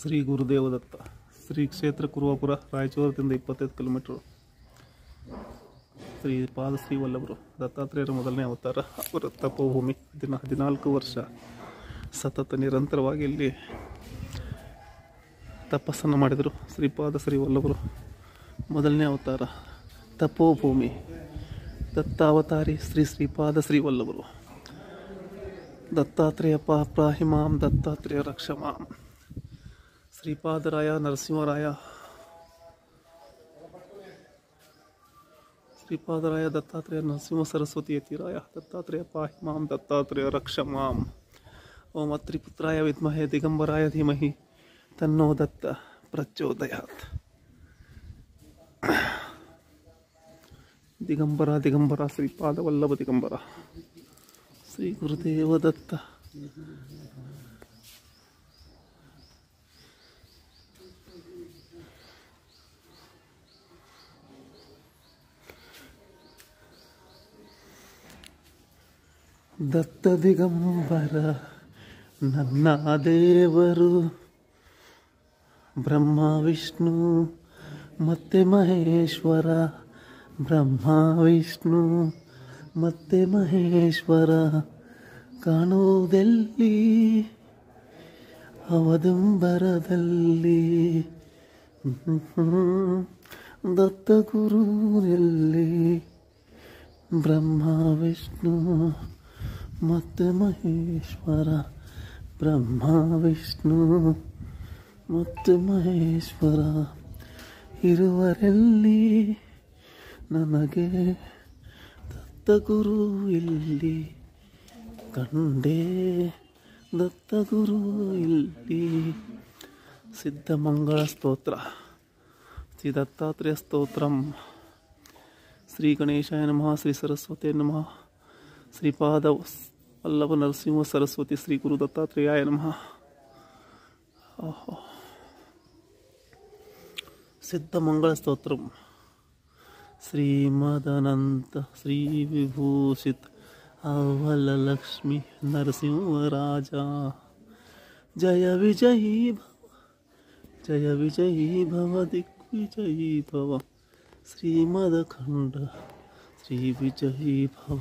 ಶ್ರೀ ಗುರುದೇವದತ್ತ ಶ್ರೀ ಕ್ಷೇತ್ರ ಕುರುವಾಪುರ ರಾಯಚೂರದಿಂದ 25 ಕಿಲೋಮೀಟರ್. ಶ್ರೀ ಪಾದಶ್ರೀ ವಲ್ಲಭರು ದತ್ತಾತ್ರೇಯರ ಮೊದಲನೇ ಅವತಾರ. ಅವರ ತಪೋಭೂಮಿ 14 ವರ್ಷ ಸತತ ನಿರಂತರವಾಗಿ ಇಲ್ಲಿ ತಪಸ್ಸನ್ನು ಮಾಡಿದರು. ಶ್ರೀಪಾದಶ್ರೀ ವಲ್ಲಭರು ಮೊದಲನೇ ಅವತಾರ, ತಪೋಭೂಮಿ, ದತ್ತಾವತಾರಿ ಶ್ರೀಪಾದಶ್ರೀ ವಲ್ಲಭರು. ದತ್ತಾತ್ರೇಯ ಪಾಹಿಮಾಂ ದತ್ತಾತ್ರೇಯ ರಕ್ಷಮಾಂ. ಶ್ರೀಪಾದರಾಯ ನರಸಿಂಹರಾಯ, ಶ್ರೀಪಾದರಾಯ ದತ್ತಾತ್ರೇಯ ನರಸಿಂಹ ಸರಸ್ವತಿ ಯತಿರಾಯ ದತ್ತಾತ್ರೇಯ ಪಾಹಿಮಾಂ ದತ್ತಾತ್ರೇಯ ರಕ್ಷಮಾಂ. ಓಂ ಅತ್ರಿಪುತ್ರಾಯ ವಿದ್ಮಹೇ ದಿಗಂಬರಾಯ ಧೀಮಹಿ ತನ್ನೋ ದತ್ತ ಪ್ರಚೋದಯಾತ್. ದಿಗಂಬರ ಶ್ರೀಪಾದ ವಲ್ಲಭ ದಿಗಂಬರ ಶ್ರೀ ಗುರುದೇವ ದತ್ತ. ದತ್ತ ದಿಗಂಬರ ನನ್ನ ದೇವರು, ಬ್ರಹ್ಮ ವಿಷ್ಣು ಮತ್ತೆ ಮಹೇಶ್ವರ. ಬ್ರಹ್ಮ ವಿಷ್ಣು ಮತ್ತೆ ಮಹೇಶ್ವರ ಕಾಣುವುದೆಲ್ಲಿ ಅವದಂಬರದಲ್ಲಿ. ದತ್ತ ಗುರು ಎಲ್ಲಿ? ಬ್ರಹ್ಮ ವಿಷ್ಣು ಮತ್ತೆ ಮಹೇಶ್ವರ. ಬ್ರಹ್ಮ ವಿಷ್ಣು ಮತ್ತೆ ಮಹೇಶ್ವರ ಇರುವರೆಲ್ಲಿ ನನಗೆ ದತ್ತ ಗುರು ಇಲ್ಲಿ ಕಂಡೇ. ದತ್ತ ಗುರು ಇಲ್ಲಿ. ಸಿದ್ಧಮಂಗಳ ಸ್ತೋತ್ರ, ಶ್ರೀ ದತ್ತಾತ್ರೇಯ ಸ್ತೋತ್ರಂ. ಶ್ರೀ ಗಣೇಶಾಯ ನಮಃ, ಶ್ರೀ ಸರಸ್ವತಿ ನಮಃ, ಶ್ರೀಪಾದ ವಲ್ಲಭ ನರಸಿಂಹ ಸರಸ್ವತಿ ಶ್ರೀ ಗುರು ದತ್ತಾತ್ರೇಯಾಯ ನಮಃ. ಸಿದ್ಧಮಂಗಳ ಸ್ತೋತ್ರಂ. ಶ್ರೀಮದನಂತ ಶ್ರೀ ವಿಭೂಷಿತ್ ಅವಲ ಲಕ್ಷ್ಮೀ ನರಸಿಂಹರಾಜ. ಜಯ ವಿಜಯೀ ಭವ, ಜಯ ವಿಜಯೀ ಭವ, ದಿಗ್ವಿಜಯೀ ಭವ. ಶ್ರೀಮದಖಂಡ ಶ್ರೀ ವಿಜಯೀ ಭವ.